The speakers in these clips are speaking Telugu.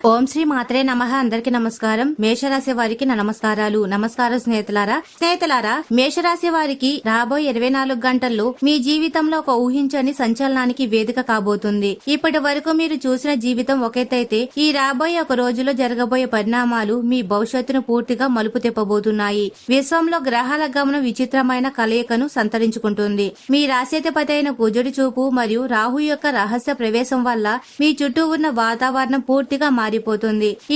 ఓం శ్రీ మాత్రే నమః. అందరికి నమస్కారం. మేషరాశి వారికి నమస్కారాలు. నమస్కారం స్నేహితులారా, మేషరాశి వారికి రాబోయే 24 గంటల్లో మీ జీవితంలో ఒక ఊహించని సంచలనానికి వేదిక కాబోతుంది. ఇప్పటి వరకు మీరు చూసిన జీవితం ఒకెత్తైతే ఈ రాబోయే ఒక రోజులో జరగబోయే పరిణామాలు మీ భవిష్యత్తును పూర్తిగా మలుపు తిప్పబోతున్నాయి. విశ్వంలో గ్రహాల గమనం విచిత్రమైన కలయికను సంతరించుకుంటుంది. మీ రాశ్యాధిపతి అయిన కుజుడి చూపు మరియు రాహు యొక్క రహస్య ప్రవేశం వల్ల మీ చుట్టూ ఉన్న వాతావరణం పూర్తిగా మారిపోతుంది.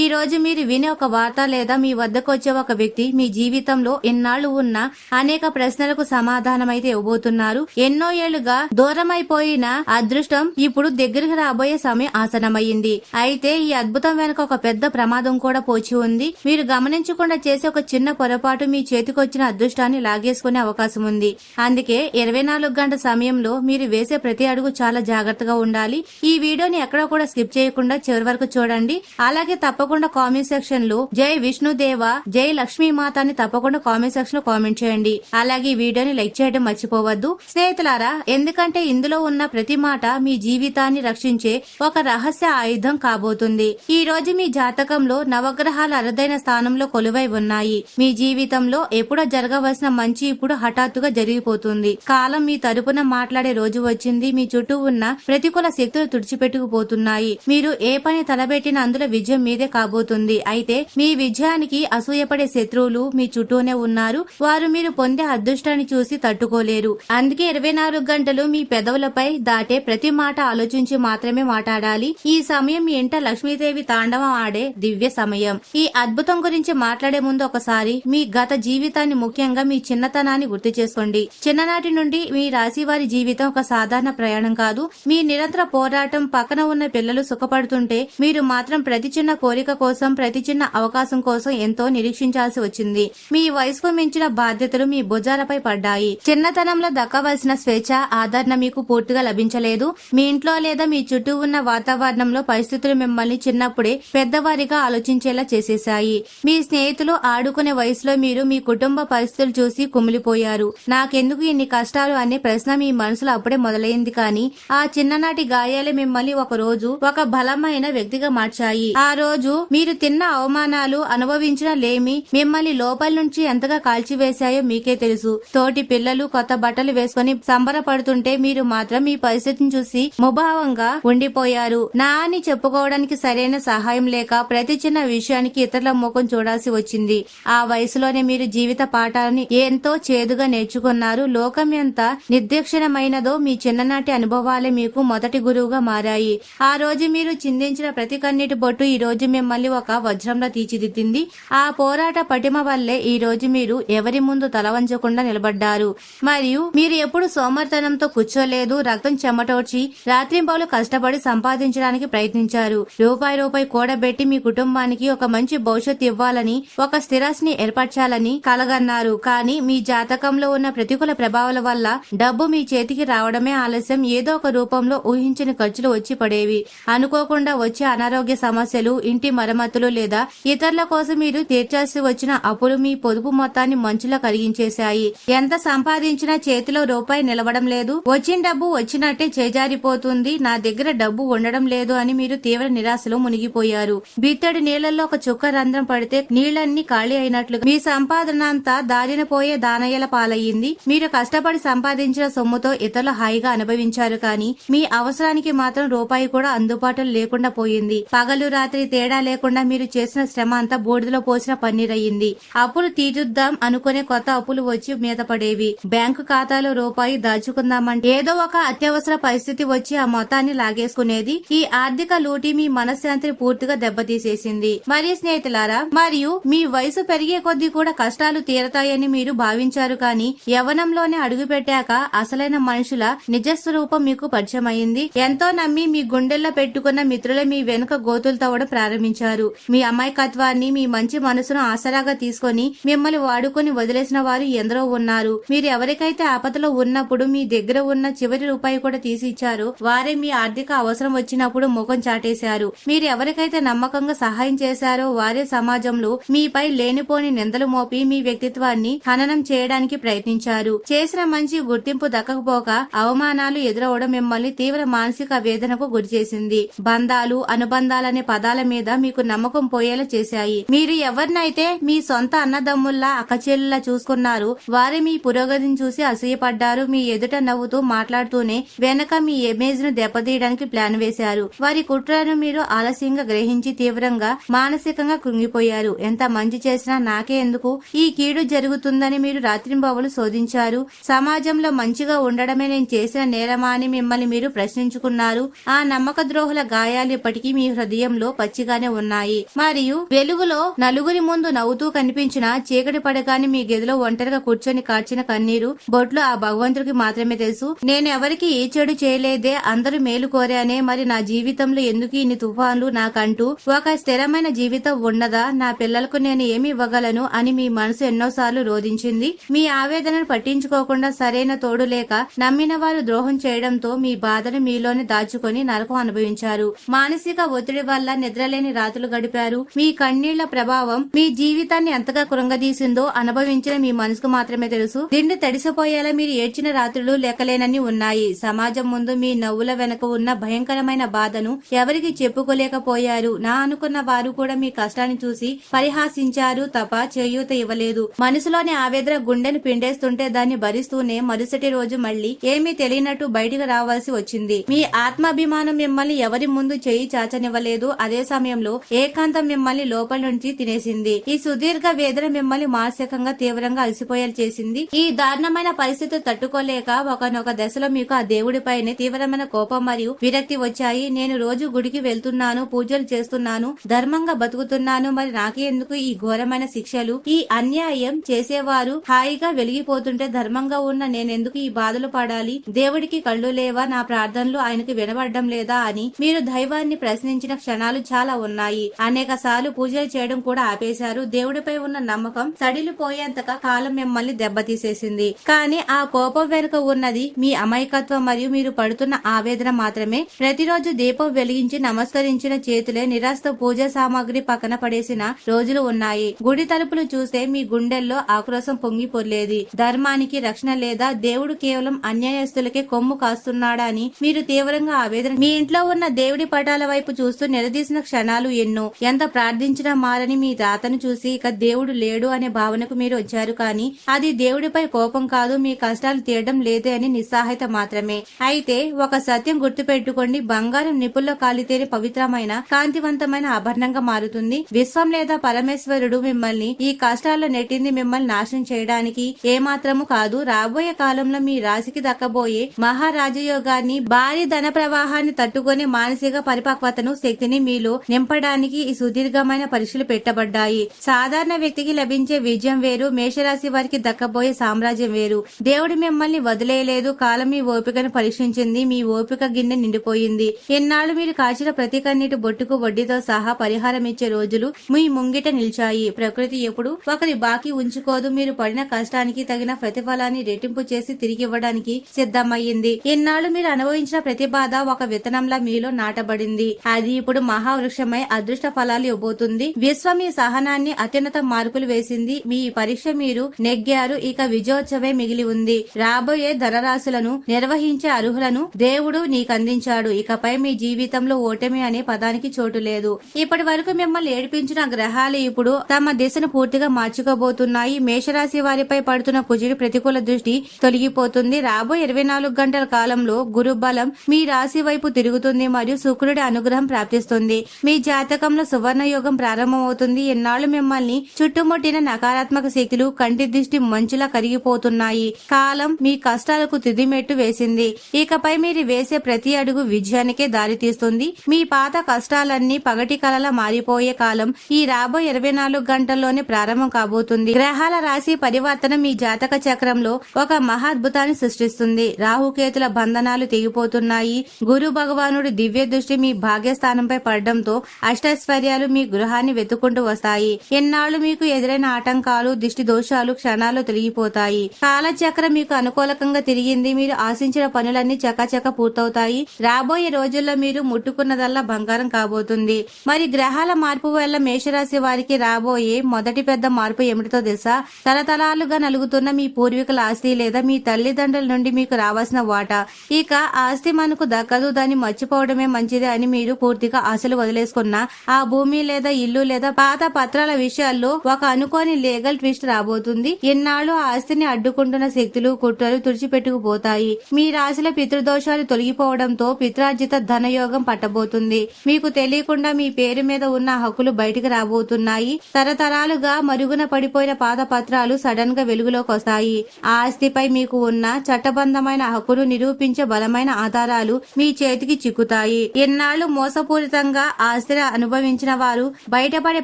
ఈ రోజు మీరు వినే ఒక వార్త లేదా మీ వద్దకు వచ్చే ఒక వ్యక్తి మీ జీవితంలో ఎన్నాళ్లు ఉన్న అనేక ప్రశ్నలకు సమాధానమైతే ఇవ్వబోతున్నారు. ఎన్నో ఏళ్లుగా దూరమైపోయిన అదృష్టం ఇప్పుడు దగ్గరికి రాబోయే సమయం ఆసనమైంది. అయితే ఈ అద్భుతం వెనుక ఒక పెద్ద ప్రమాదం కూడా పోచి ఉంది. మీరు గమనించకుండా చేసే ఒక చిన్న పొరపాటు మీ చేతికొచ్చిన అదృష్టాన్ని లాగేసుకునే అవకాశం ఉంది. అందుకే 24 గంటల సమయంలో మీరు వేసే ప్రతి అడుగు చాలా జాగ్రత్తగా ఉండాలి. ఈ వీడియోని ఎక్కడా కూడా స్కిప్ చేయకుండా చివరి వరకు చూడండి. అలాగే తప్పకుండా కామెంట్ సెక్షన్ లో జై విష్ణుదేవ, జై లక్ష్మీ మాత అని తప్పకుండా కామెంట్ సెక్షన్ లో కామెంట్ చేయండి. అలాగే ఈ వీడియోని లైక్ చేయడం మర్చిపోవద్దు స్నేహితులారా, ఎందుకంటే ఇందులో ఉన్న ప్రతి మాట మీ జీవితాన్ని రక్షించే ఒక రహస్య ఆయుధం కాబోతుంది. ఈ రోజు మీ జాతకంలో నవగ్రహాలు అరుదైన స్థానంలో కొలువై ఉన్నాయి. మీ జీవితంలో ఎప్పుడో జరగవలసిన మంచి ఇప్పుడు హఠాత్తుగా జరిగిపోతుంది. కాలం మీ తరపున మాట్లాడే రోజు వచ్చింది. మీ చుట్టూ ఉన్న ప్రతికూల శక్తులు తుడిచిపెట్టుకుపోతున్నాయి. మీరు ఏ పని తలబెట్టిన అందులో విజయం మీదే కాబోతుంది. అయితే మీ విజయానికి అసూయపడే శత్రువులు మీ చుట్టూనే ఉన్నారు. వారు మీరు పొందే అదృష్టాన్ని చూసి తట్టుకోలేరు. అందుకే 24 గంటలు మీ పెదవులపై దాటే ప్రతి మాట ఆలోచించి మాత్రమే మాట్లాడాలి. ఈ సమయం మీ ఇంట లక్ష్మీదేవి తాండవం ఆడే దివ్య సమయం. ఈ అద్భుతం గురించి మాట్లాడే ముందు ఒకసారి మీ గత జీవితాన్ని, ముఖ్యంగా మీ చిన్నతనాన్ని గుర్తు చేసుకోండి. చిన్ననాటి నుండి మీ రాశి వారి జీవితం ఒక సాధారణ ప్రయాణం కాదు. మీ నిరంతర పోరాటం, పక్కన ఉన్న పిల్లలు సుఖపడుతుంటే మీరు మాత్రం ప్రతి చిన్న కోరిక కోసం, ప్రతి చిన్న అవకాశం కోసం ఎంతో నిరీక్షించాల్సి వచ్చింది. మీ వయసుకు మించిన బాధ్యతలు మీ భుజాలపై పడ్డాయి. చిన్నతనంలో దక్కవలసిన స్వేచ్ఛ, ఆదరణ మీకు పూర్తిగా లభించలేదు. మీ ఇంట్లో లేదా మీ చుట్టూ ఉన్న వాతావరణంలో పరిస్థితులు మిమ్మల్ని చిన్నప్పుడే పెద్దవారిగా ఆలోచించేలా చేసేశాయి. మీ స్నేహితులు ఆడుకునే వయసులో మీరు మీ కుటుంబ పరిస్థితులు చూసి కుమిలిపోయారు. నాకెందుకు ఇన్ని కష్టాలు అనే ప్రశ్న మీ మనసులో అప్పుడే మొదలైంది. కానీ ఆ చిన్ననాటి గాయాలే మిమ్మల్ని ఒక రోజు ఒక బలమైన వ్యక్తిగా మార్చాయి. ఆ రోజు మీరు తిన్న అవమానాలు, అనుభవించిన లేమి మిమ్మల్ని లోపల నుంచి ఎంతగా కాల్చివేశాయో మీకే తెలుసు. తోటి పిల్లలు కొత్త బట్టలు వేసుకుని సంబరపడుతుంటే మీరు మాత్రం మీ పరిస్థితిని చూసి ముభావంగా ఉండిపోయారు. నా అని చెప్పుకోవడానికి సరైన సహాయం లేక ప్రతి చిన్న విషయానికి ఇతరుల ముఖం చూడాల్సి వచ్చింది. ఆ వయసులోనే మీరు జీవిత పాఠాలని ఎంతో చేదుగా నేర్చుకున్నారు. లోకం ఎంత నిర్దక్షిణమైనదో మీ చిన్ననాటి అనుభవాలే మీకు మొదటి గురువుగా మారాయి. ఆ రోజు మీరు చిందించిన ప్రతి కన్నీటి బొట్టు ఈ రోజు మిమ్మల్ని ఒక వజ్రంలో తీర్చిదిద్దింది. ఆ పోరాట పటిమ వల్లే ఈ రోజు మీరు ఎవరి ముందు తల వంచకుండా నిలబడ్డారు. మరియు మీరు ఎప్పుడు సోమర్తనంతో కూర్చోలేదు. రక్తం చెమటోడ్చి రాత్రింబౌలు కష్టపడి సంపాదించడానికి ప్రయత్నించారు. రూపాయి కూడబెట్టి మీ కుటుంబానికి ఒక మంచి భవిష్యత్తు ఇవ్వాలని, ఒక స్థిరాస్తిని ఏర్పరచాలని కలగన్నారు. కానీ మీ జాతకంలో ఉన్న ప్రతికూల ప్రభావాల వల్ల డబ్బు మీ చేతికి రావడమే ఆలస్యం. ఏదో ఒక రూపంలో ఊహించని ఖర్చులు వచ్చి పడేవి. అనుకోకుండా వచ్చే అనారోగ్య సమస్యలు, ఇంటి మరమ్మతులు లేదా ఇతరుల కోసం మీరు తీర్చాల్సి వచ్చిన అప్పులు మీ పొదుపు మొత్తాన్ని మంచులా కరిగించేశాయి. ఎంత సంపాదించినా చేతిలో రూపాయి నిలవడం లేదు. వచ్చిన డబ్బు వచ్చినట్టే చేజారిపోతుంది. నా దగ్గర డబ్బు ఉండడం లేదు అని మీరు తీవ్ర నిరాశలో మునిగిపోయారు. బిత్తడి నీళ్లలో ఒక చుక్క రంధ్రం పడితే నీళ్లన్నీ ఖాళీ అయినట్లుగా మీ సంపాదన అంతా దారిన పోయే దానయ్యల పాలయ్యింది. మీరు కష్టపడి సంపాదించిన సొమ్ముతో ఇతరులు హాయిగా అనుభవించారు. కానీ మీ అవసరానికి మాత్రం రూపాయి కూడా అందుబాటులో లేకుండా పోయింది. పగలు రాత్రి తేడా లేకుండా మీరు చేసిన శ్రమ అంతా బూడిదలో పోసిన పన్నీరయ్యింది. అప్పులు తీర్చుద్దాం అనుకునే కొత్త అప్పులు వచ్చి మీద పడేవి. బ్యాంకు ఖాతాలో రూపాయి దాచుకుందామంటే ఏదో ఒక అత్యవసర పరిస్థితి వచ్చి ఆ మొత్తాన్ని లాగేసుకునేది. ఈ ఆర్థిక లూటి మీ మనశ్శాంతిని పూర్తిగా దెబ్బతీసేసింది. మరియు స్నేహితులారా, మరియు మీ వయసు పెరిగే కొద్దీ కూడా కష్టాలు తీరతాయని మీరు భావించారు. కానీ యవ్వనంలోనే అడుగు పెట్టాక అసలైన మనుషుల నిజస్వరూపం మీకు పరిచయమైంది. ఎంతో నమ్మి మీ గుండెల్లో పెట్టుకున్న మిత్రులే మీ వెనుక గోతులు తవ్వడం ప్రారంభించారు. మీ అమాయకత్వాన్ని, మీ మంచి మనసును ఆసరాగా తీసుకుని మిమ్మల్ని వాడుకొని వదిలేసిన వారు ఎందరో ఉన్నారు. మీరు ఎవరికైతే ఆపదలో ఉన్నప్పుడు మీ దగ్గర ఉన్న చివరి రూపాయి కూడా తీసి ఇచ్చారో వారే మీ ఆర్థిక అవసరం వచ్చినప్పుడు ముఖం చాటేశారు. మీరు ఎవరికైతే నమ్మకంగా సహాయం చేశారో వారే సమాజంలో మీపై లేనిపోని నిందలు మోపి మీ వ్యక్తిత్వాన్ని హననం చేయడానికి ప్రయత్నించారు. చేసిన మంచి గుర్తింపు దక్కకపోక అవమానాలు ఎదురవడం మిమ్మల్ని తీవ్ర మానసిక వేదనకు గురిచేసింది. బంధాలు, అనుబంధాల అనే పదాల మీద మీకు నమ్మకం పోయేలా చేశాయి. మీరు ఎవరినైతే మీ సొంత అన్నదమ్ముల్లా అక్కచెల్లులా చూసుకున్నారు వారే మీ పురోగతిని చూసి అసూయపడ్డారు. మీ ఎదుట నవ్వుతూ మాట్లాడుతూనే వెనక మీ ఇమేజ్ ను దెబ్బతీయడానికి ప్లాన్ వేశారు. వారి కుట్రను మీరు ఆలస్యంగా గ్రహించి తీవ్రంగా మానసికంగా కృంగిపోయారు. ఎంత మంచి చేసినా నాకే ఎందుకు ఈ కీడు జరుగుతుందని మీరు రాత్రింబవలు శోధించారు. సమాజంలో మంచిగా ఉండడమే నేను చేసిన నేరమా అని మిమ్మల్ని మీరు ప్రశ్నించుకున్నారు. ఆ నమ్మక ద్రోహుల గాయాలు ఇప్పటికీ మీ హృదయంలో పచ్చిగానే ఉన్నాయి. మరియు వెలుగులో నలుగురి ముందు నవ్వుతూ కనిపించిన చీకటి పడగానే మీ గదిలో ఒంటరిగా కూర్చొని కార్చిన కన్నీరు బొట్లు ఆ భగవంతుడికి మాత్రమే తెలుసు. నేను ఎవరికి ఏ చెడు చేయలేదే, అందరూ మేలు కోరానే, మరి నా జీవితంలో ఎందుకు ఇన్ని తుఫాన్లు నాకంటూ ఒక స్థిరమైన జీవితం ఉండదా, నా పిల్లలకు నేను ఏమి ఇవ్వగలను అని మీ మనసు ఎన్నోసార్లు రోధించింది. మీ ఆవేదనను పట్టించుకోకుండా సరైన తోడు లేక నమ్మిన వారు ద్రోహం చేయడంతో మీ బాధను మీలోనే దాచుకొని నరకం అనుభవించారు. మానసిక ఒత్తిడి వల్ల నిద్రలేని రాత్రులు గడిపారు. మీ కన్నీళ్ల ప్రభావం మీ జీవితాన్ని ఎంతగా కృంగదీసిందో అనుభవించిన మీ మనసుకు మాత్రమే తెలుసు. దిండు తడిసిపోయేలా మీరు ఏడ్చిన రాత్రులు లెక్కలేనన్ని ఉన్నాయి. సమాజం ముందు మీ నవ్వుల వెనక ఉన్న భయంకరమైన బాధను ఎవరికి చెప్పుకోలేకపోయారు. నా అనుకున్న వారు కూడా మీ కష్టాన్ని చూసి పరిహాసించారు తప్ప చేయూత ఇవ్వలేదు. మనసులోని ఆవేదన గుండెను పిండేస్తుంటే దాన్ని భరిస్తూనే మరుసటి రోజు మళ్లీ ఏమీ తెలియనట్టు బయటికి రావాల్సి వచ్చింది. మీ ఆత్మాభిమానం మిమ్మల్ని ఎవరి ముందు చేయి చాచనివ్వలేదు. అదే సమయంలో ఏకాంతం మిమ్మల్ని లోపల నుంచి తినేసింది. ఈ సుదీర్ఘ వేదన మిమ్మల్ని మానసికంగా తీవ్రంగా అలసిపోయేలా చేసింది. ఈ దారుణమైన పరిస్థితి తట్టుకోలేక ఒకనొక దశలో మీకు ఆ దేవుడిపైనే తీవ్రమైన కోపం మరియు విరక్తి వచ్చాయి. నేను రోజు గుడికి వెళ్తున్నాను, పూజలు చేస్తున్నాను, ధర్మంగా బతుకుతున్నాను, మరి నాకే ఎందుకు ఈ ఘోరమైన శిక్షలు? ఈ అన్యాయం చేసేవారు హాయిగా వెలిగిపోతుంటే ధర్మంగా ఉన్న నేనెందుకు ఈ బాధలు పడాలి? దేవుడికి కళ్ళు లేవా? నా ప్రార్థనలు ఆయనకి వినబడడం లేదా అని మీరు దైవాన్ని ప్రశ్నించిన క్షణాలు చాలా ఉన్నాయి. అనేక సార్లు పూజలు చేయడం కూడా ఆపేశారు. దేవుడిపై ఉన్న నమ్మకం సడిలిపోయేంతగా కాలం మిమ్మల్ని దెబ్బతీసేసింది. కానీ ఆ కోపం వెనుక ఉన్నది మీ అమాయకత్వం మరియు మీరు పడుతున్న ఆవేదన మాత్రమే. ప్రతిరోజు దీపం వెలిగించి నమస్కరించిన చేతులే నిరాశతో పూజా సామాగ్రి పక్కన పడేసిన రోజులు ఉన్నాయి. గుడి తలుపులు చూస్తే మీ గుండెల్లో ఆక్రోశం పొంగి పొర్లేది. ధర్మానికి రక్షణ లేదా, దేవుడు కేవలం అన్యాయస్తులకే కొమ్ము కాస్తున్నాడా అని మీరు తీవ్రంగా ఆవేదన. మీ ఇంట్లో ఉన్న దేవుడి పటాల వైపు చూస్తూ నిలదీసిన క్షణాలు ఎన్నో. ఎంత ప్రార్థించినా మారని మీ తాతను చూసి ఇక దేవుడు లేడు అనే భావనకు మీరు వచ్చారు. కానీ అది దేవుడిపై కోపం కాదు, మీ కష్టాలు తీయడం లేదే అని నిస్సహాయత మాత్రమే. అయితే ఒక సత్యం గుర్తుపెట్టుకోండి, బంగారం నిపుల్లో కాలితేనే పవిత్రమైన కాంతివంతమైన ఆభరణంగా మారుతుంది. విశ్వం లేదా పరమేశ్వరుడు మిమ్మల్ని ఈ కష్టాల్లో నెట్టింది మిమ్మల్ని నాశనం చేయడానికి ఏమాత్రము కాదు. రాబోయే కాలంలో మీ రాశికి దక్కబోయే మహారాజయోగాన్ని, భారీ ధన ప్రవాహాన్ని తట్టుకునే మానసిక పరిపక్వతను, శక్తిని మీలో నింపడానికి ఈ సుదీర్ఘమైన పరీక్షలు పెట్టబడ్డాయి. సాధారణ వ్యక్తికి లభించే విజయం వేరు, మేషరాశి వారికి దక్కబోయే సామ్రాజ్యం వేరు. దేవుడు మిమ్మల్ని వదిలేయలేదు. కాలం మీ ఓపికను పరీక్షించింది. మీ ఓపిక గిన్నె నిండిపోయింది. ఎన్నాళ్ళు మీరు కాచిన ప్రతి కన్నీటి బొట్టుకు వడ్డీతో సహా పరిహారం ఇచ్చే రోజులు మీ ముంగిట నిలిచాయి. ప్రకృతి ఎప్పుడు ఒకరి బాకీ ఉంచుకోదు. మీరు పడిన కష్టానికి తగిన ప్రతిఫలాన్ని రెట్టింపు చేసి తిరిగి ఇవ్వడానికి సిద్ధమయ్యింది. ఎన్నాళ్ళు మీరు అనుభవించిన ప్రతి బాధ ఒక విత్తనంలా మీలో నాటబడింది. అది ఇప్పుడు మహావృక్షమై అదృష్ట ఫలాలు ఇవ్వబోతుంది. విశ్వం మీ సహనాన్ని అత్యున్నత మార్కులు వేసింది. మీ పరీక్ష మీరు నెగ్గారు. ఇక విజయోత్సవే మిగిలి ఉంది. రాబోయే ధనరాశులను నిర్వహించే అర్హులను దేవుడు నీకందించాడు. ఇకపై మీ జీవితంలో ఓటమి అనే పదానికి చోటు లేదు. ఇప్పటి వరకు మిమ్మల్ని ఏడిపించిన గ్రహాలు ఇప్పుడు తమ దిశను పూర్తిగా మార్చుకోబోతున్నాయి. మేషరాశి వారిపై పడుతున్న కుజుడి ప్రతికూల దృష్టి తొలగిపోతుంది. రాబోయే 24 గంటల కాలంలో గురు బలం మీ రాశి వైపు తిరుగుతుంది మరియు శుక్రుడి అనుగ్రహం ప్రాప్తిస్తుంది. మీ జాతకంలో సువర్ణ యోగం ప్రారంభమవుతుంది. ఎన్నాళ్ళు మిమ్మల్ని చుట్టుముట్టిన నకారాత్మక శక్తులు కంటి దృష్టి మంచులా కరిగిపోతున్నాయి. కాలం మీ కష్టాలకు తుదిమెట్టు వేసింది. ఇకపై మీరు వేసే ప్రతి అడుగు విజయానికే దారి తీస్తుంది. మీ పాత కష్టాలన్నీ పగటి కలలా మారిపోయే కాలం ఈ రాబోయే 24 గంటల్లోనే ప్రారంభం కాబోతుంది. గ్రహాల రాశి పరివర్తన మీ జాతక చక్రంలో ఒక మహాద్భుతాన్ని సృష్టిస్తుంది. రాహుకేతుల బంధనాలు తెగిపోతున్నాయి. గురు భగవానుడి దివ్య దృష్టి మీ భాగ్యస్థానంపై పడడంతో అష్టైశ్వర్యాలు మీ గృహాన్ని వెతుక్కుంటూ వస్తాయి. ఎన్నాళ్ళు మీకు ఎదురైన ఆటంకాలు, దిష్టి దోషాలు క్షణాల్లో తొలగిపోతాయి. కాలచక్రం మీకు అనుకూలకంగా తిరిగింది. మీరు ఆశించిన పనులన్నీ చకాచక పూర్తవుతాయి. రాబోయే రోజుల్లో మీరు ముట్టుకున్నదల్లా బంగారం కాబోతుంది. మరి గ్రహాల మార్పు వల్ల మేషరాశి వారికి రాబోయే మొదటి పెద్ద మార్పు ఏమిటితో తెలుసా? తరతరాలుగా నలుగుతున్న మీ పూర్వీకుల ఆస్తి లేదా మీ తల్లిదండ్రుల నుండి మీకు రావాల్సిన వాటా. ఇక ఆస్తి మనకు దక్కదు, దాన్ని మర్చిపోవడమే మంచిది అని మీరు పూర్తిగా ఆశలు వదిలేసుకున్న ఆ భూమి లేదా ఇల్లు లేదా పాత పత్రాల విషయాల్లో ఒక అనుకోని లీగల్ ట్విస్ట్ రాబోతుంది. ఇన్నాళ్లు ఆ ఆస్తిని అడ్డుకుంటున్న శక్తులు కుట్రలు తుడిచిపెట్టుకుపోతాయి. మీ రాశిలో పితృదోషాలు తొలగిపోవడంతో పిత్రార్జిత ధనయోగం పట్టబోతుంది. మీకు తెలియకుండా మీ పేరు మీద ఉన్న హక్కులు బయటికి రాబోతున్నాయి. తరతరాలుగా మరుగున పడిపోయిన పాత పత్రాలు సడన్ గా వెలుగులోకి వస్తాయి. ఆ ఆస్తిపై మీకు ఉన్న చట్టబద్ధమైన హక్కును నిరూపించే బలమైన ఆధారాలు మీ చేతికి చిక్కుతాయి. ఎన్నాళ్లు మోసపూరితంగా ఆస్తిని అనుభవించిన వారు బయటపడే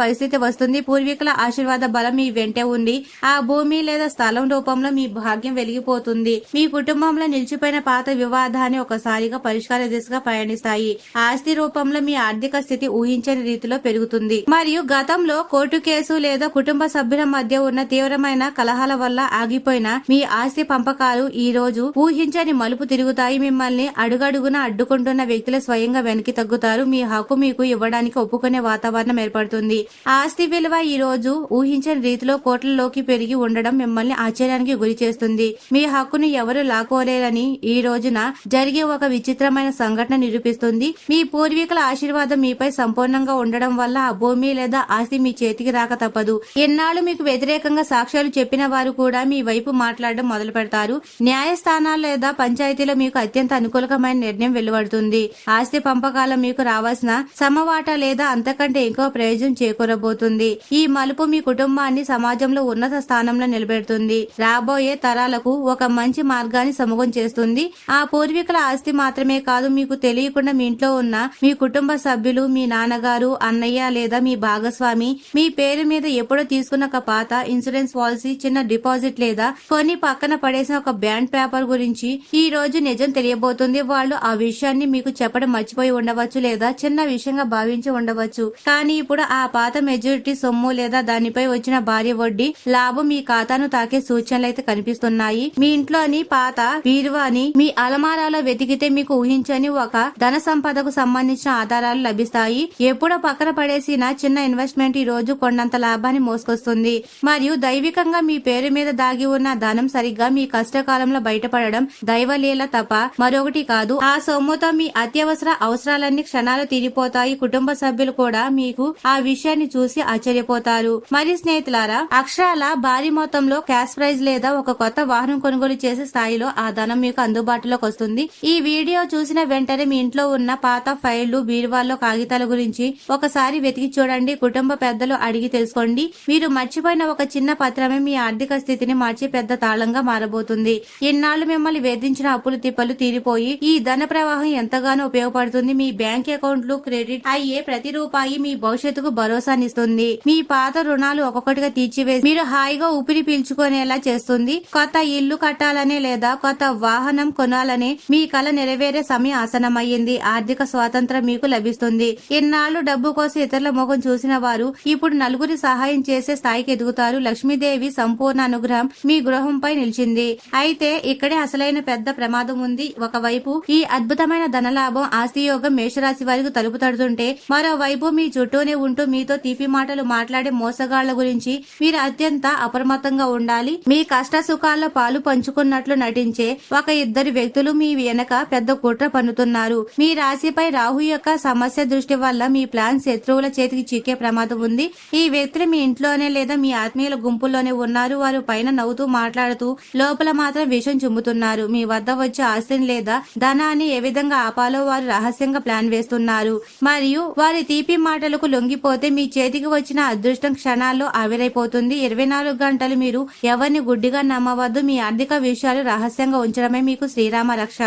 పరిస్థితి వస్తుంది. పూర్వీకుల ఆశీర్వాద బలం మీ వెంటే ఉండి ఆ భూమి లేదా స్థలం రూపంలో మీ భాగ్యం వెలిగిపోతుంది. మీ కుటుంబంలో నిలిచిపోయిన పాత వివాదాన్ని ఒకసారిగా పరిష్కార దిశగా పయనిస్తాయి. ఆస్తి రూపంలో మీ ఆర్థిక స్థితి ఊహించని రీతిలో పెరుగుతుంది. మరియు గతంలో కోర్టు కేసు లేదా కుటుంబ సభ్యుల మధ్య ఉన్న తీవ్రమైన కలహాల వల్ల ఆగిపోయిన మీ ఆస్తి పంపకాలు ఈ రోజు ఊహించని మలుపు తిరుగుతాయి. మిమ్మల్ని అడుగడుగున అడ్డుకుంటున్న వ్యక్తులు స్వయంగా వెనక్కి తగ్గుతారు. మీ హక్కు మీకు ఇవ్వడానికి ఒప్పుకునే వాతావరణం ఏర్పడుతుంది. ఆస్తి విలువ ఈ రోజు ఊహించని రీతిలో కోట్లలోకి పెరిగి ఉండడం మిమ్మల్ని ఆశ్చర్యానికి గురి చేస్తుంది. మీ హక్కును ఎవరు లాక్కోలేరని ఈ రోజున జరిగే ఒక విచిత్రమైన సంఘటన నిరూపిస్తుంది. మీ పూర్వీకుల ఆశీర్వాదం మీపై సంపూర్ణంగా ఉండడం వల్ల ఆ భూమి లేదా ఆస్తి మీ చేతికి రాక తప్పదు. ఎన్నాళ్ళు మీకు వ్యతిరేకంగా సాక్ష్యాలు చెప్పిన వారు కూడా మీ వైపు మాట్లాడడం మొదలు పెడతారు. న్యాయస్థానాలు లేదా పంచాయతీలో మీకు అత్యంత అనుకూలమైన నిర్ణయం వెలువడుతుంది. ఆస్తి పంపకాల మీకు రావాల్సిన సమవాటా లేదా అంతకంటే ఎక్కువ ప్రయోజనం చేకూరబోతుంది. ఈ మలుపు మీ కుటుంబాన్ని సమాజంలో ఉన్నత స్థానంలో నిలబెడుతుంది. రాబోయే తరాలకు ఒక మంచి మార్గాన్ని సమూహం చేస్తుంది. ఆ పూర్వీకుల ఆస్తి మాత్రమే కాదు, మీకు తెలియకుండా మీ ఇంట్లో ఉన్న మీ కుటుంబ సభ్యులు, మీ నాన్నగారు, అన్నయ్య లేదా మీ భాగస్వామి మీ పేరు మీద ఎప్పుడో తీసుకున్న ఒక పాత ఇన్సూరెన్స్ పాలసీ, చిన్న డిపాజిట్ లేదా కొన్ని పక్కన పడేసిన ఒక బ్యాండ్ పేపర్ గురించి ఈ రోజు నిజం తెలియబోతుంది. వాళ్ళు ఆ విషయాన్ని మీకు చెప్పడం మర్చిపోయి ఉండవచ్చు లేదా చిన్న విషయంగా భావించి ఉండవచ్చు. కానీ ఇప్పుడు ఆ పాత మెజారిటీ సొమ్ము లేదా దానిపై వచ్చిన భారీ వడ్డీ లాభం మీ ఖాతాను తాకే సూచనలు అయితే కనిపిస్తున్నాయి. మీ ఇంట్లోని పాత బీరువాని మీ అలమారాలో వెతికితే మీకు ఊహించని ఒక ధన సంపదకు సంబంధించిన ఆధారాలు లభిస్తాయి. ఎప్పుడో పక్కన పడేసిన చిన్న ఇన్వెస్ట్మెంట్ ఈ రోజు కొండంత లాభాన్ని మోసుకొస్తుంది. మరియు దైవికంగా మీ పేరు మీద దాగి ఉన్న ధనం సరిగ్గా మీ కష్టకాలంలో బయటపడడం దైవలీల తప్ప మరొకటి కాదు. ఆ సొమ్ముతో మీ అత్యవసర అవసరాలన్నీ క్షణాలు తీరిపోతాయి. కుటుంబ సభ్యులు కూడా మీకు ఆ విషయాన్ని చూసి ఆశ్చర్యపోతారు. మరి స్నేహితులారా, అక్షరాల భారీ మొత్తంలో క్యాష్ ప్రైజ్ లేదా ఒక కొత్త వాహనం కొనుగోలు చేసే స్థాయిలో ఆ ధనం మీకు అందుబాటులోకి వస్తుంది. ఈ వీడియో చూసిన వెంటనే మీ ఇంట్లో ఉన్న పాత ఫైళ్లు, బీరువాల్లో కాగితాల గురించి ఒకసారి వెతికి చూడండి. కుటుంబ పెద్దలు అడిగి తెలుసుకోండి. మీరు మర్చిపోయిన ఒక చిన్న పత్రమే మీ ఆర్థిక స్థితిని మార్చి పెద్ద తాళంగా మారబోతుంది. ఇన్నాళ్లు మిమ్మల్ని వేధించిన అప్పులు తిప్పలు తీరిపోయి ఈ ధన ప్రవాహం ఎంతగానో ఉపయోగపడుతుంది. మీ బ్యాంక్ అకౌంట్లు క్రెడిట్ అయ్యే ప్రతి రూపాయి మీ భవిష్యత్తుకు భరోసానిస్తుంది. మీ పాత రుణాలు ఒక్కొక్కటిగా తీర్చివేసి మీరు హాయిగా ఊపిరి పీల్చుకునేలా చేస్తుంది. కొత్త ఇల్లు కట్టాలనే లేదా కొత్త వాహనం కొనాలనే మీ కల నెరవేరే సమయం ఆసనమయ్యింది. ఆర్థిక స్వాతంత్రం మీకు లభిస్తుంది. ఎన్నాళ్లు డబ్బు కోసం ఇతరుల ముఖం చూసిన వారు ఇప్పుడు నలుగురి సహాయం చేసే స్థాయికి ఎదుగుతారు. లక్ష్మీదేవి సంపూర్ణ అనుగ్రహం మీ గృహంపై నిలిచింది. అయితే ఇక్కడే అసలైన పెద్ద ప్రమాదం ఉంది. ఒకవైపు ఈ అద్భుతమైన ధనలాభం, ఆస్తి యోగం మేషరాశి వారికి తలుపు తడుతుంటే, మరోవైపు మీ చుట్టూనే ఉంటూ మీతో తీపి మాటలు మాట్లాడే మోసగాళ్ల గురించి మీరు అత్యంత అప్రమత్తంగా ఉండాలి. మీ కష్ట సుఖాల్లో పాలు పంచుకున్నట్లు నటించే ఒక ఇద్దరు వ్యక్తులు మీ వెనక పెద్ద కుట్ర పన్నుతున్నారు. మీ రాశిపై రాహు యొక్క సమస్య దృష్టి వల్ల మీ ప్లాన్ శత్రువుల చేతికి చిక్కే ప్రమాదం ఉంది. ఈ వ్యక్తులు మీ ఇంట్లోనే లేదా మీ ఆత్మీయుల గుంపుల్లోనే ఉన్నారు. వారు పైన నవ్వుతూ మాట్లాడుతూ లోపల మాత్రం విషం చుమ్ముతున్నారు. మీ వద్ద వచ్చే ఆస్తిని లేదా ధనాన్ని ఏ విధంగా ఆపాలో వారు రహస్యంగా ప్లాన్ వేస్తున్నారు. మరియు వారి తీపి మాటలకు లొంగిపోతే మీ చేతికి వచ్చిన అదృష్టం క్షణాల్లో ఆవిరైపోతుంది. 24 గంటలు మీరు ఎవరిని గుడ్డిగా నమ్మవద్దు. మీ ఆర్థిక విషయాలు రహస్యంగా ఉంచడమే మీకు శ్రీరామ రక్ష.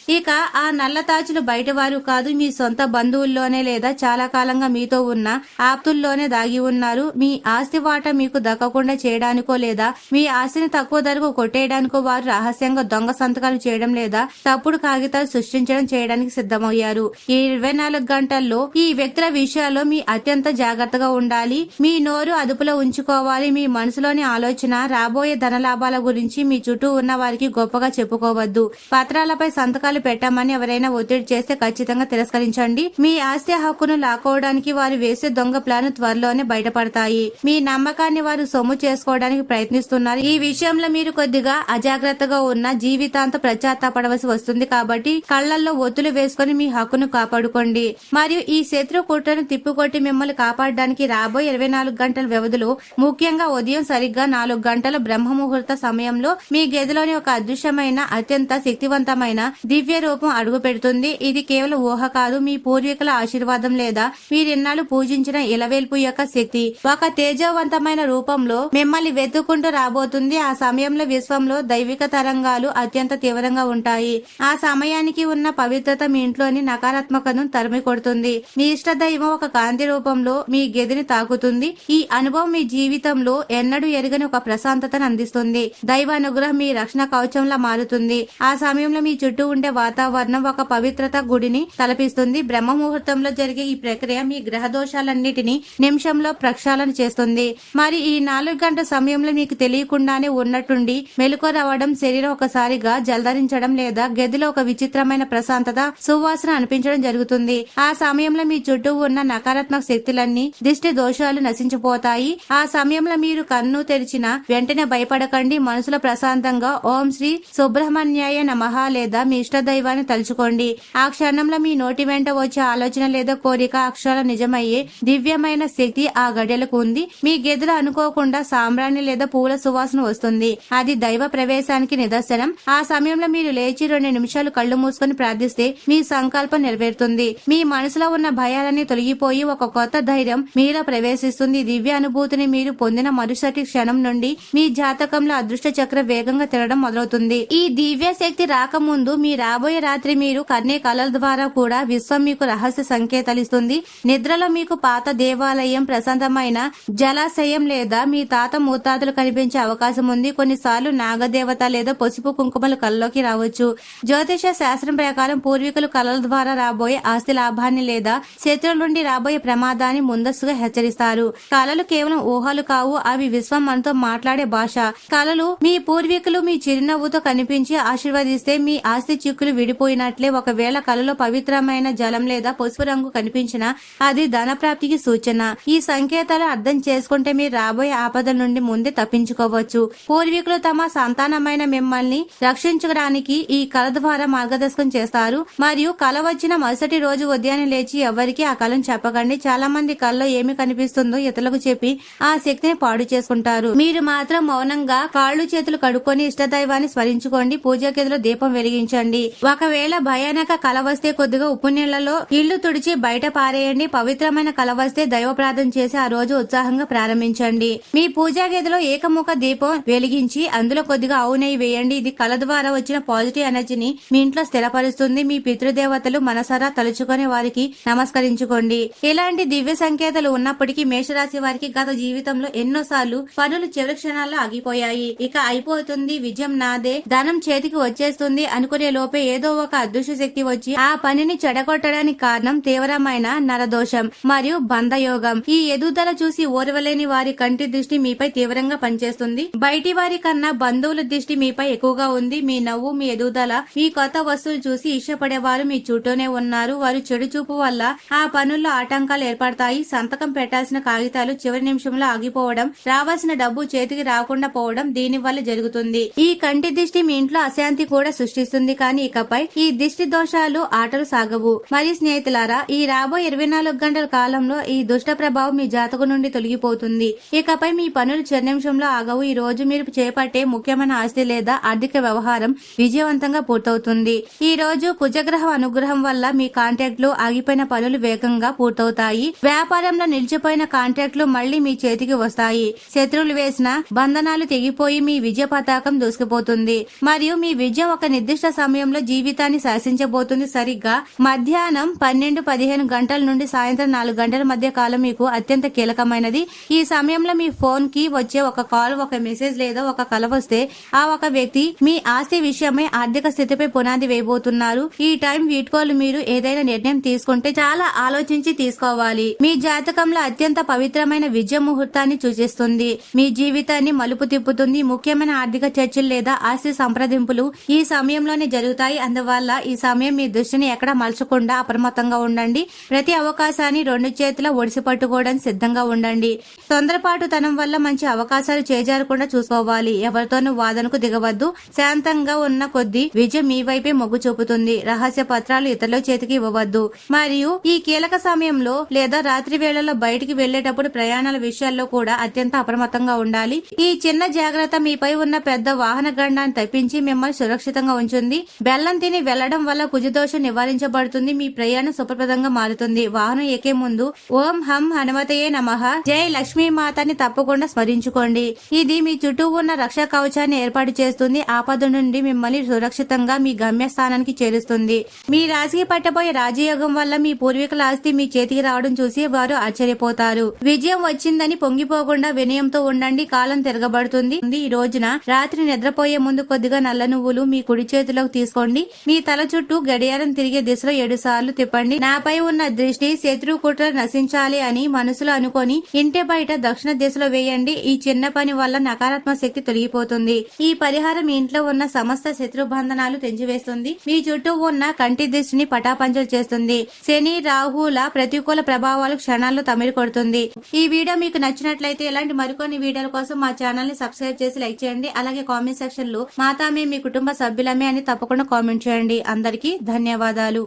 ఇక ఆ నల్లతాచులు బయట వారు కాదు, మీ సొంత బంధువుల్లోనే లేదా చాలా కాలంగా మీతో ఉన్న ఆప్తుల్లోనే దాగి ఉన్నారు. మీ ఆస్తి వాటా మీకు దక్కకుండా చేయడానికో లేదా మీ ఆస్తిని తక్కువ ధరకు కొట్టేయడానికో వారు రహస్యంగా దొంగ సంతకాలు చేయడం లేదా తప్పుడు కాగితాలు సృష్టించడం చేయడానికి సిద్ధమయ్యారు. ఈ 24 గంటల్లో ఈ వ్యక్తుల విషయాల్లో మీ అత్యంత జాగ్రత్తగా ఉండాలి. మీ నోరు అదుపులో ఉంచుకోవాలి. మీ మనసులోని ఆలోచన రాబోయే ధనలాభాల గురించి మీ చుట్టూ ఉన్న వారికి గొప్పగా చెప్పుకోవద్దు. పత్రాలపై సంతకాలు పెట్టమని ఎవరైనా ఒత్తిడి చేస్తే ఖచ్చితంగా తిరస్కరించండి. మీ ఆస్తి హక్కును లాక్కోవడానికి వారు వేసే దొంగ ప్లాన్ త్వరలోనే బయటపడతాయి. మీ నమ్మకాన్ని వారు సొమ్ము చేసుకోవడానికి ప్రయత్నిస్తున్నారు. ఈ విషయంలో మీరు కొద్దిగా అజాగ్రత్తగా ఉన్న జీవితాంతం పశ్చాత్తాపడవలసి వస్తుంది. కాబట్టి కళ్లల్లో ఒత్తులు వేసుకుని మీ హక్కును కాపాడుకోండి. మరియు ఈ శత్రు కుట్రను తిప్పికొట్టి మిమ్మల్ని కాపాడడానికి రాబోయే 24 గంటల వ్యవధిలో ముఖ్యంగా ఉదయం సరిగ్గా 4 గంటల బ్రహ్మ ముహూర్త సమయంలో మీ గదిలోని ఒక అదృశ్యమైన అత్యంత శక్తివంతమైన దివ్య రూపం అడుగు పెడుతుంది. ఇది కేవలం ఊహ కాదు, మీ పూర్వీకుల ఆశీర్వాదం లేదా మీరిన్నాళ్ళు పూజించిన ఇలవేల్పు యొక్క శక్తి ఒక తేజవంతమైన రూపంలో మిమ్మల్ని వెతుక్కుంటూ రాబోతుంది. ఆ సమయంలో విశ్వంలో దైవిక తరంగాలు అత్యంత తీవ్రంగా ఉంటాయి. ఆ సమయానికి ఉన్న పవిత్రత మీ ఇంట్లోని నకారాత్మకతను తరిమి కొడుతుంది. మీ ఇష్ట దైవం ఒక కాంతి రూపంలో మీ గదిని తాకుతుంది. ఈ అనుభవం మీ జీవితంలో ఎన్నడూ ఎరగని ఒక ప్రశాంతతను అందిస్తుంది. దైవ అనుగ్రహం మీ రక్షణ కవచంలా మారుతుంది. ఆ సమయంలో మీ చుట్టూ ఉండే వాతావరణం ఒక పవిత్రత గుడిని తలపిస్తుంది. బ్రహ్మ ముహూర్తంలో జరిగే ఈ ప్రక్రియ మీ గ్రహ దోషాలన్నిటినీ నిమిషంలో ప్రక్షాళన చేస్తుంది. మరి ఈ 4 గంటల సమయంలో మీకు తెలియకుండానే ఉన్నట్టుండి మెలకువ రావడం, శరీరం ఒకసారిగా జలధరించడం లేదా గదిలో ఒక విచిత్రమైన ప్రశాంతత సువాసన అనిపించడం జరుగుతుంది. ఆ సమయంలో మీ చుట్టూ ఉన్న నకారాత్మక శక్తులన్నీ దిష్టి దోషాలు నశించిపోతాయి. ఆ సమయంలో మీరు కన్ను తెరిచిన వెంటనే భయపడకండి. మనసులో ప్రశాంతంగా ఓం శ్రీ సుబ్రహ్మణ్యాయ నమః లేదా మీ ఇష్ట దైవాన్ని తలుచుకోండి. ఆ క్షణంలో మీ నోటి వెంట వచ్చే ఆలోచన లేదా కోరిక అక్షరాల నిజమయ్యే దివ్యమైన శక్తి ఆ గడియలకు ఉంది. మీ గదిలో అనుకోకుండా సాంబ్రాణి లేదా పూల సువాసన వస్తుంది. అది దైవ ప్రవేశానికి నిదర్శనం. ఆ సమయంలో మీరు లేచి 2 నిమిషాలు కళ్ళు మూసుకొని ప్రార్థిస్తే మీ సంకల్పం నెరవేరుతుంది. మీ మనసులో ఉన్న భయాలన్నీ తొలగిపోయి ఒక కొత్త ధైర్యం మీలో ప్రవేశిస్తుంది. దివ్య అనుభూతిని మీరు పొందిన మరుసటి క్షణం నుండి మీ జాతకంలో అదృష్ట చక్ర వేగంగా తిరగడం మొదలవుతుంది. ఈ దివ్య శక్తి రాకముందు మీ రాబోయే రాత్రి మీరు కన్నే కళల ద్వారా కూడా విశ్వం మీకు రహస్య సంకేతాలు ఇస్తుంది. నిద్రలో మీకు పాత దేవాలయం, ప్రశాంతమైన జలాశయం లేదా మీ తాత ముత్తాతలు కనిపించే అవకాశం ఉంది. కొన్నిసార్లు నాగదేవత లేదా పసుపు కుంకుమలు కళ్ళలోకి రావచ్చు. జ్యోతిష శాస్త్రం ప్రకారం పూర్వీకులు కళల ద్వారా రాబోయే ఆస్తి లాభాన్ని లేదా శత్రువుల నుండి రాబోయే ప్రమాదాన్ని ముందస్తుగా హెచ్చరిస్తారు. కళలు కేవలం ఊహలు కావు, అవి విశ్వం మనతో మాట్లాడే భాష. కళలు మీ పూర్వీకులు మీ చిరునవ్వుతో కనిపించి ఆశీర్వదిస్తే మీ ఆస్తి చిక్కులు విడిపోయినట్లే. ఒకవేళ కళలో పవిత్రమైన జలం లేదా పసుపు రంగు కనిపించినా అది ధనప్రాప్తికి సూచన. ఈ సంకేతాలు అర్థం చేసుకుంటే మీరు రాబోయే ఆపదల నుండి ముందే తప్పించుకోవచ్చు. పూర్వీకులు తమ సంతానమైన మిమ్మల్ని రక్షించడానికి ఈ కళ ద్వారా మార్గదర్శకం చేస్తారు. మరియు కళ వచ్చిన మరుసటి రోజు ఉదయాన్నే లేచి ఎవరికి ఆ కళను చెప్పకండి. చాలా మంది కళలో ఏమి కనిపిస్తుందో ఇతరులకు చెప్పి ఆ శక్తిని పాడు చేసుకుంటారు. మీరు మాత్రం మౌనంగా కాళ్ళు చేతులు కడుక్కొని ఇష్టదైవాన్ని స్మరించుకోండి. పూజా గదిలో దీపం వెలిగించండి. ఒకవేళ భయానక కళ వస్తే కొద్దిగా ఉప్పు నీళ్లలో ఇల్లు తుడిచి బయట పారేయండి. పవిత్రమైన కళ వస్తే దైవ ప్రార్థన చేసి ఆ రోజు ఉత్సాహంగా ప్రారంభించండి. మీ పూజా గదిలో ఏకముఖ దీపం వెలిగించి అందులో కొద్దిగా ఆవు నెయ్యి వేయండి. ఇది కళ ద్వారా వచ్చిన పాజిటివ్ ఎనర్జీని మీ ఇంట్లో స్థిరపరుస్తుంది. మీ పితృదేవతలు మనసారా తలుచుకొని వారికి నమస్కరించుకోండి. ఇలాంటి దివ్య సంకేతాలు ఉన్నప్పటికీ మేషరాశి వారికి గత జీవితంలో ఎన్నోసార్లు పనులు చివరి క్షణాల్లో ఆగిపోయాయి. ఇక అయిపోతుంది, విజయం నాదే, ధనం చేతికి వచ్చేస్తుంది అనుకునే లోపే ఏదో ఒక అదృశ్య శక్తి వచ్చి ఆ పనిని చెడగొట్టడానికి కారణం తీవ్రమైన నరదోషం మరియు బంధయోగం. ఈ ఎదుగుదల చూసి ఓర్వలేని వారి కంటి దృష్టి మీపై తీవ్రంగా పనిచేస్తుంది. బయటి వారి కన్నా బంధువుల దృష్టి మీపై ఎక్కువగా ఉంది. మీ నవ్వు, మీ ఎదుగుదల, మీ కొత్త వస్తువులు చూసి ఇష్టపడేవారు మీ చుట్టూనే ఉన్నారు. వారు చెడు చూపు వల్ల ఆ పనుల్లో ఆటంకాలు ఏర్పడతాయి. సంతకం పెట్టాల్సిన కాగితాలు చివరి నిమిషంలో ఆగిపోవడం, రావాల్సిన డబ్బు చేతికి రాకుండా పోవడం దీని వల్ల జరుగుతుంది. ఈ కంటి దిష్టి మీ ఇంట్లో అశాంతి కూడా సృష్టిస్తుంది. కానీ ఇకపై ఈ దిష్టి దోషాలు ఆటలు సాగవు. మరి స్నేహితులారా, ఈ రాబోయే 24 గంటల కాలంలో ఈ దుష్ట ప్రభావం మీ జాతకం నుండి తొలగిపోతుంది. ఇకపై మీ పనులు చివరి నిమిషంలో ఆగవు. ఈ రోజు మీరు చేపట్టే ముఖ్యమైన ఆస్తి లేదా ఆర్థిక వ్యవహారం విజయవంతంగా పూర్తవుతుంది. ఈ రోజు కుజగ్రహం అనుగ్రహం వల్ల మీ కాంట్రాక్ట్లు, ఆగిపోయిన పనులు వేగంగా పూర్తవుతాయి. వ్యాపారంలో నిలిచిపోయిన కాంట్రాక్ట్లు మళ్లీ మీ చేతికి వస్తాయి. శత్రువులు వేసిన బంధనాలు తెగిపోయి మీ విజయ పతాకం దూసుకుపోతుంది. మరియు మీ విజయం ఒక నిర్దిష్ట సమయంలో జీవితాన్ని శాసించబోతుంది. సరిగ్గా మధ్యాహ్నం 12-15 గంటల నుండి సాయంత్రం 4 గంటల మధ్య కాలం మీకు అత్యంత కీలకమైనది. ఈ సమయంలో మీ ఫోన్ కి వచ్చే ఒక కాల్, ఒక మెసేజ్ లేదా ఒక కల వస్తే ఆ ఒక వ్యక్తి మీ ఆస్తి విషయమై ఆర్థిక స్థితిపై పునాది వేయబోతున్నారు. ఈ టైం వీడ్కోలు మీరు ఏదైనా నిర్ణయం తీసుకుంటే చాలా ఆలోచించి తీసుకోవాలి. మీ జాతకంలో అత్యంత పవిత్రమైన విజయ ముహూర్తాన్ని సూచిస్తుంది. మీ జీవితాన్ని మలుపు తిప్పుతుంది. ముఖ్యమైన ఆర్థిక చర్చలు లేదా ఆస్తి సంప్రదింపులు ఈ సమయంలోనే జరుగుతాయి. అందువల్ల ఈ సమయం మీ దృష్టిని ఎక్కడ మలచకుండా అప్రమత్తంగా ఉండండి. ప్రతి అవకాశాన్ని 2 చేతుల ఒడిసి పట్టుకోవడానికి సిద్ధంగా ఉండండి. తొందరపాటుతనం వల్ల మంచి అవకాశాలు చేజారకుండా చూసుకోవాలి. ఎవరితోనూ వాదనకు దిగవద్దు. శాంతంగా ఉన్న కొద్దీ విజయం మీ వైపే మొగ్గు చూపుతుంది. రహస్య పత్రాలు ఇతరుల చేతికి ఇవ్వవద్దు. మరియు ఈ కీలక సమయంలో లేదా రాత్రి వేళల్లో బయటికి వెళ్లేటప్పుడు ప్రయాణాల విషయాల్లో కూడా అత్యంత అప్రమత్తంగా ఉండాలి. ఈ చిన్న జాగ్రత్త మీపై ఉన్న పెద్ద వాహన గండాన్ని తప్పించి మిమ్మల్ని సురక్షితంగా ఉంచుంది. బెల్లం తిని వెళ్లడం వల్ల కుజదోషం నివారించబడుతుంది. మీ ప్రయాణం సుప్రదంగా మారుతుంది. వాహనం ఎక్కే ముందు ఓం హం హనుమతయే నమః, జై లక్ష్మీ మాతని తప్పకుండా స్మరించుకోండి. ఇది మీ చుట్టూ ఉన్న రక్షా కవచాన్ని ఏర్పాటు చేస్తుంది. ఆపద నుండి మిమ్మల్ని సురక్షితంగా మీ గమ్యస్థానానికి చేరుస్తుంది. మీ రాశికి పట్టబోయే రాజయోగం వల్ల మీ పూర్వీకుల ఆస్తి మీ చేతికి రావడం చూసి వారు ఆశ్చర్యపోతారు. విజయం వచ్చిందని పొంగిపోకుండా వినయంతో ఉండండి. కాలం తిరగబడుతుంది. ఈ రోజున రాత్రి నిద్రపోయే ముందు కొద్దిగా నల్ల నువ్వులు మీ కుడి చేతిలోకి తీసుకోండి. మీ తల చుట్టూ గడియారం తిరిగే దిశలో 7 సార్లు తిప్పండి. నాపై ఉన్న దృష్టి శత్రు కుట్ర నశించాలి అని మనసులో అనుకొని ఇంటి బయట దక్షిణ దిశలో వేయండి. ఈ చిన్న పని వల్ల నకారాత్మక శక్తి తొలగిపోతుంది. ఈ పరిహారం మీ ఇంట్లో ఉన్న సమస్త శత్రు బంధనాలు తెంచివేస్తుంది. మీ చుట్టూ ఉన్న కంటి దృష్టిని పటాపంచలు చేస్తుంది. శని రాహుల ప్రతికూల ప్రభావాలు క్షణాల్లో తమిళ కొడుతుంది. ఈ వీడియో మీకు నచ్చినట్లయితే ఇలాంటి మరికొన్ని వీడియోల కోసం మా ఛానల్ ని సబ్స్క్రైబ్ చేసి లైక్ చేయండి. అలాగే కామెంట్ సెక్షన్ లో మాతామే మీ కుటుంబ సభ్యులమే అని తప్పకుండా కామెంట్ చేయండి. అందరికీ ధన్యవాదాలు.